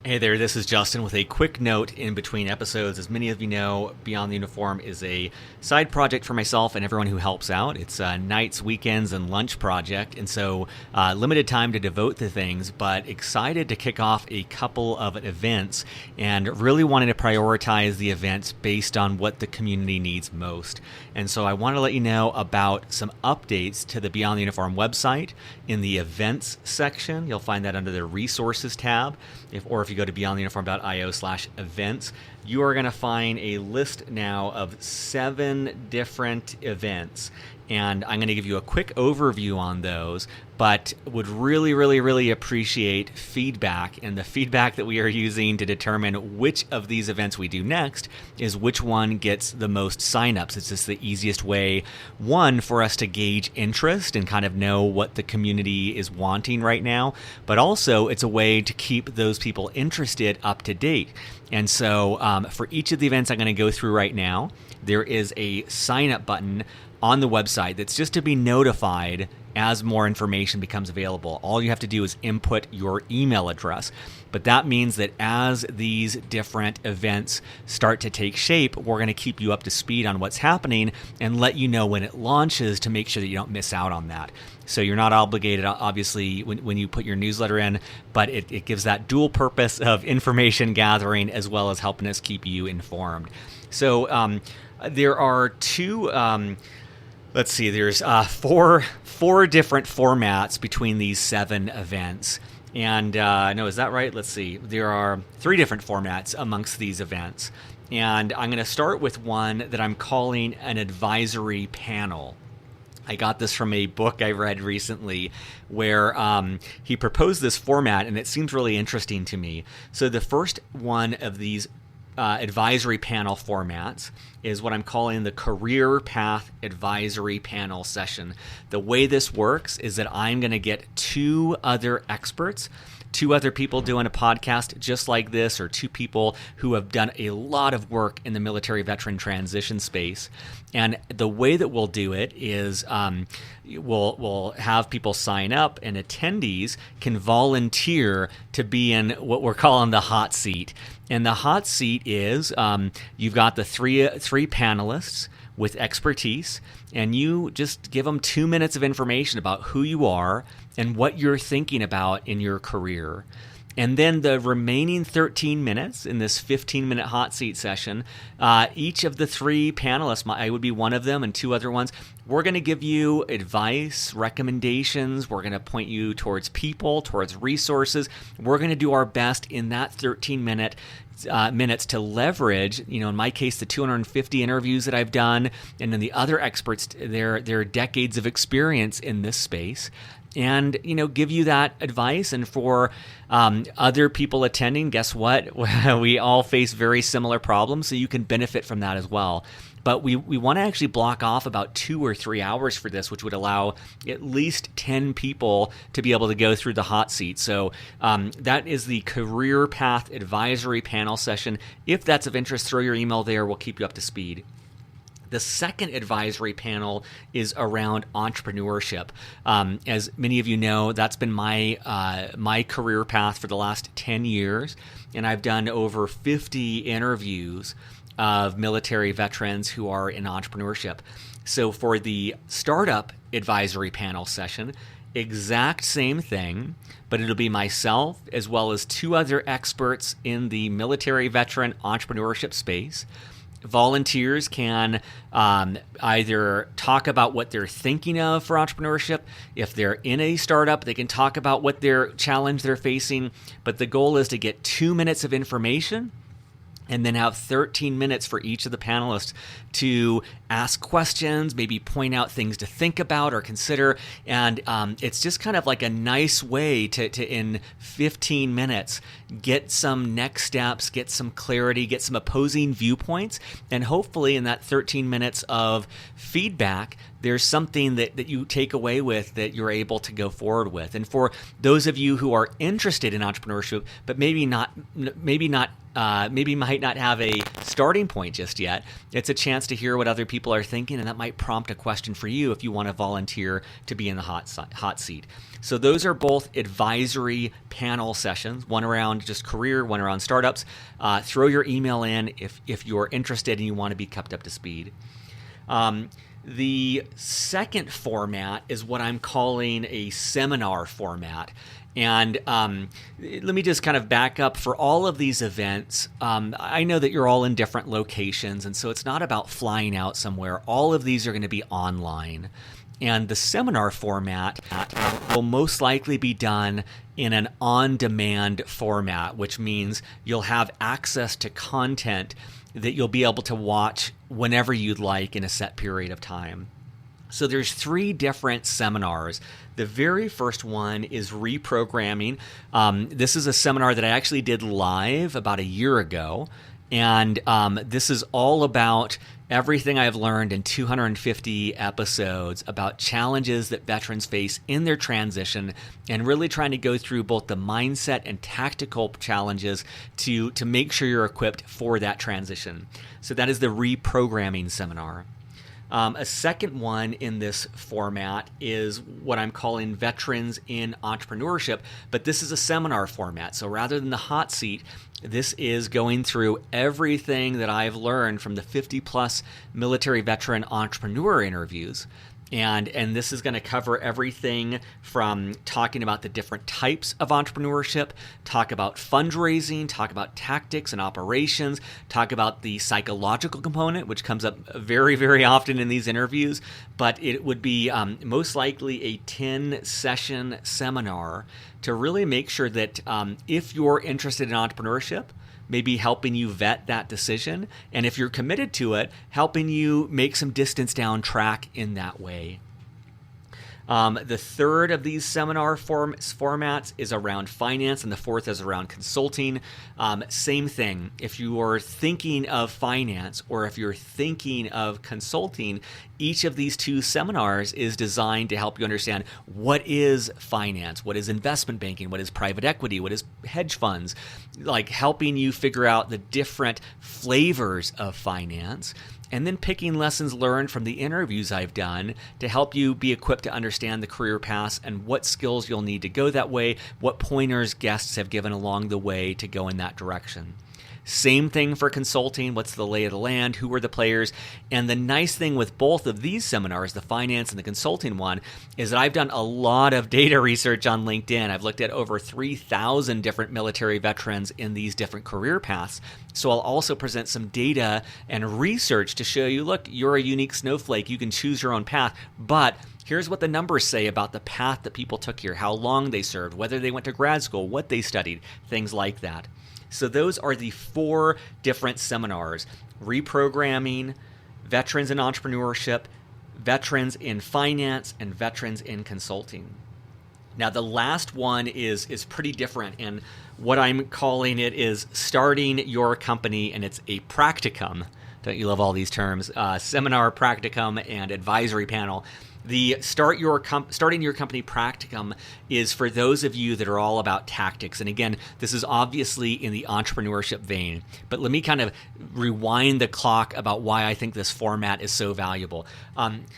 Hey there, this is Justin with a quick note in between episodes. As many of you know, Beyond the Uniform is a side project for myself and everyone who helps out. It's a nights, weekends, and lunch project, and so limited time to devote to things, but excited to kick off a couple of events and really wanting to prioritize the events based on what the community needs most. And so I want to let you know about some updates to the Beyond the Uniform website. In the events section, you'll find that under the resources tab, or if you go to beyondtheuniform.io/events, you are going to find a list now of 7 different events. And I'm going to give you a quick overview on those, but would really appreciate feedback. And the feedback that we are using to determine which of these events we do next is which one gets the most signups. It's just the easiest way, one, for us to gauge interest and kind of know what the community is wanting right now, but also it's a way to keep those people interested up to date. And so for each of the events I'm going to go through right now, there is a sign up button on the website that's just to be notified as more information becomes available. All you have to do is input your email address. But that means that as these different events start to take shape, we're going to keep you up to speed on what's happening and let you know when it launches to make sure that you don't miss out on that. So you're not obligated, obviously, when you put your newsletter in, but it gives that dual purpose of information gathering as well as helping us keep you informed. So there are two... Let's see, there's four different formats between these 7 events. And no, is that right? Let's see. There are 3 different formats amongst these events. And I'm going to start with one that I'm calling an advisory panel. I got this from a book I read recently where he proposed this format, and it seems really interesting to me. So the first one of these advisory panel formats is what I'm calling the Career Path Advisory Panel session. The way this works is that I'm going to get 2 other experts, 2 other people doing a podcast just like this, or 2 people who have done a lot of work in the military veteran transition space. And the way that we'll do it is we'll have people sign up, and attendees can volunteer to be in what we're calling the hot seat. And the hot seat is you've got the three panelists with expertise, and you just give them 2 minutes of information about who you are and what you're thinking about in your career. And then the remaining 13 minutes in this 15-minute hot seat session, each of the 3 panelists, I would be one of them and 2 other ones, we're going to give you advice, recommendations. We're going to point you towards people, towards resources. We're going to do our best in that 13 minutes to leverage, in my case, the 250 interviews that I've done, and then the other experts, their decades of experience in this space, and give you that advice. And for other people attending, guess what? We all face very similar problems, so you can benefit from that as well. But we want to actually block off about 2 or 3 hours for this, which would allow at least 10 people to be able to go through the hot seat. So that is the Career Path Advisory Panel session. If that's of interest, throw your email there. We'll keep you up to speed. The second advisory panel is around entrepreneurship. As many of you know, that's been my career path for the last 10 years, and I've done over 50 interviews of military veterans who are in entrepreneurship. So for the startup advisory panel session, exact same thing, but it'll be myself as well as 2 other experts in the military veteran entrepreneurship space. Volunteers can either talk about what they're thinking of for entrepreneurship. If they're in a startup, they can talk about what their challenge they're facing. But the goal is to get 2 minutes of information and then have 13 minutes for each of the panelists to ask questions, maybe point out things to think about or consider. And it's just kind of like a nice way to in 15 minutes, get some next steps, get some clarity, get some opposing viewpoints. And hopefully in that 13 minutes of feedback, there's something that you take away with that you're able to go forward with. And for those of you who are interested in entrepreneurship, but maybe not maybe might not have a starting point just yet. It's a chance to hear what other people are thinking, and that might prompt a question for you if you want to volunteer to be in the hot seat. So those are both advisory panel sessions, one around just career, one around startups. Throw your email in if you're interested and you want to be kept up to speed. The second format is what I'm calling a seminar format. And let me just kind of back up. For all of these events, I know that you're all in different locations, and so it's not about flying out somewhere. All of these are going to be online. And the seminar format will most likely be done in an on-demand format, which means you'll have access to content that you'll be able to watch whenever you'd like in a set period of time. So there's 3 different seminars. The very first one is reprogramming. This is a seminar that I actually did live about a year ago. And this is all about everything I've learned in 250 episodes about challenges that veterans face in their transition, and really trying to go through both the mindset and tactical challenges to make sure you're equipped for that transition. So that is the reprogramming seminar. A second one in this format is what I'm calling Veterans in Entrepreneurship, but this is a seminar format. So rather than the hot seat, this is going through everything that I've learned from the 50-plus military veteran entrepreneur interviews. And this is going to cover everything from talking about the different types of entrepreneurship, talk about fundraising, talk about tactics and operations, talk about the psychological component, which comes up very, very often in these interviews. But it would be most likely a 10-session seminar to really make sure that if you're interested in entrepreneurship, maybe helping you vet that decision, and if you're committed to it, helping you make some distance down track in that way. The third of these seminar formats is around finance, and the fourth is around consulting. Same thing. If you are thinking of finance or if you're thinking of consulting, each of these 2 seminars is designed to help you understand what is finance, what is investment banking, what is private equity, what is hedge funds, like helping you figure out the different flavors of finance. And then picking lessons learned from the interviews I've done to help you be equipped to understand the career paths and what skills you'll need to go that way, what pointers guests have given along the way to go in that direction. Same thing for consulting. What's the lay of the land? Who are the players? And the nice thing with both of these seminars, the finance and the consulting one, is that I've done a lot of data research on LinkedIn. I've looked at over 3,000 different military veterans in these different career paths. So I'll also present some data and research to show you, look, you're a unique snowflake. You can choose your own path, but here's what the numbers say about the path that people took here, how long they served, whether they went to grad school, what they studied, things like that. So those are the 4 different seminars: reprogramming, veterans in entrepreneurship, veterans in finance, and veterans in consulting. Now, the last one is pretty different, and what I'm calling it is starting your company, and it's a practicum. Don't you love all these terms? Seminar, practicum, and advisory panel. The starting your company practicum is for those of you that are all about tactics. And again, this is obviously in the entrepreneurship vein. But let me kind of rewind the clock about why I think this format is so valuable.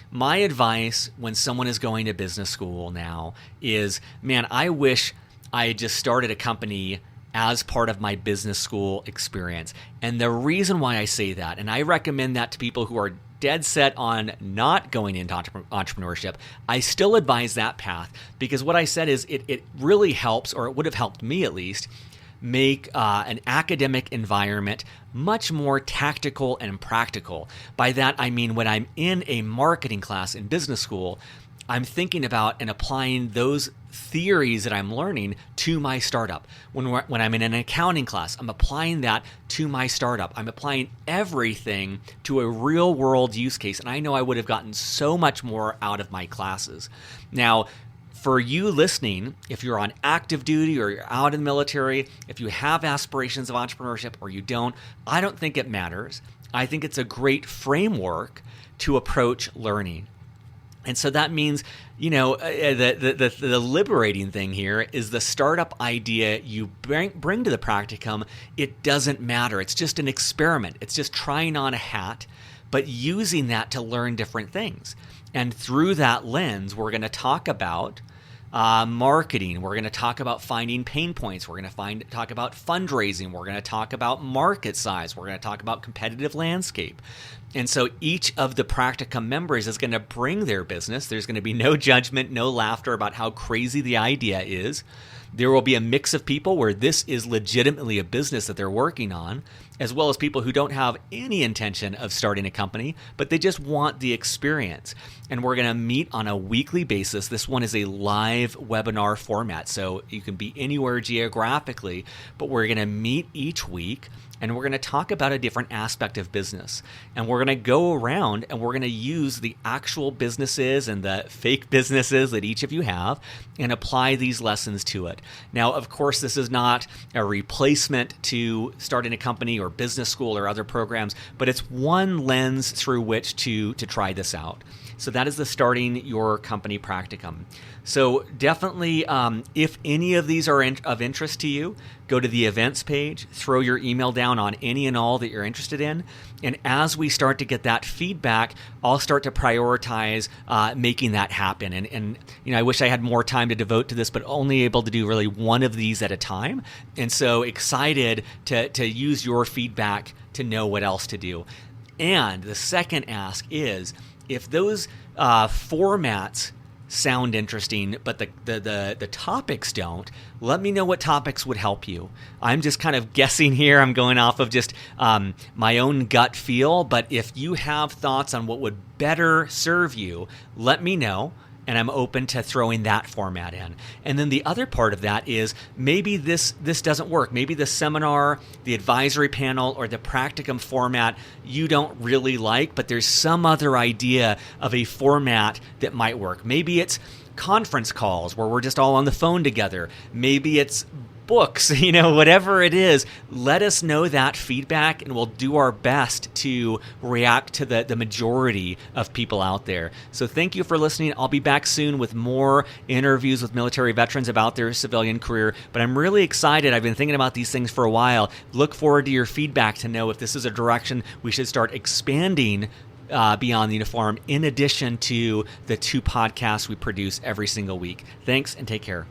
My advice when someone is going to business school now is, man, I wish I had just started a company as part of my business school experience. And the reason why I say that, and I recommend that to people who are dead set on not going into entrepreneurship, I still advise that path, because what I said is it really helps, or it would have helped me at least, make an academic environment much more tactical and practical. By that, I mean when I'm in a marketing class in business school, I'm thinking about and applying those theories that I'm learning to my startup. When I'm in an accounting class, I'm applying that to my startup. I'm applying everything to a real world use case. And I know I would have gotten so much more out of my classes. Now, for you listening, if you're on active duty or you're out in the military, if you have aspirations of entrepreneurship or you don't, I don't think it matters. I think it's a great framework to approach learning. And so that means, the liberating thing here is the startup idea you bring to the practicum. It doesn't matter. It's just an experiment. It's just trying on a hat, but using that to learn different things. And through that lens, we're going to talk about marketing. We're going to talk about finding pain points. We're going to talk about fundraising. We're going to talk about market size. We're going to talk about competitive landscape. And so each of the Practicum members is going to bring their business. There's going to be no judgment, no laughter about how crazy the idea is. There will be a mix of people where this is legitimately a business that they're working on, as well as people who don't have any intention of starting a company, but they just want the experience. And we're going to meet on a weekly basis. This one is a live webinar format, so you can be anywhere geographically, but we're going to meet each week. And we're going to talk about a different aspect of business. And we're going to go around and we're going to use the actual businesses and the fake businesses that each of you have and apply these lessons to it. Now, of course, this is not a replacement to starting a company or business school or other programs, but it's one lens through which to try this out. So that is the Starting Your Company Practicum. So definitely, if any of these are of interest to you, go to the events page, throw your email down on any and all that you're interested in. And as we start to get that feedback, I'll start to prioritize making that happen. And I wish I had more time to devote to this, but only able to do really one of these at a time. And so excited to use your feedback to know what else to do. And the second ask is, if those formats sound interesting, but the topics don't, let me know what topics would help you. I'm just kind of guessing here. I'm going off of just my own gut feel, but if you have thoughts on what would better serve you, let me know. And I'm open to throwing that format in. And then the other part of that is maybe this doesn't work. Maybe the seminar, the advisory panel, or the practicum format you don't really like, but there's some other idea of a format that might work. Maybe it's conference calls where we're just all on the phone together. Maybe it's books, whatever it is, let us know that feedback and we'll do our best to react to the majority of people out there. So thank you for listening. I'll be back soon with more interviews with military veterans about their civilian career, but I'm really excited. I've been thinking about these things for a while. Look forward to your feedback to know if this is a direction we should start expanding beyond the uniform, in addition to the 2 podcasts we produce every single week. Thanks and take care.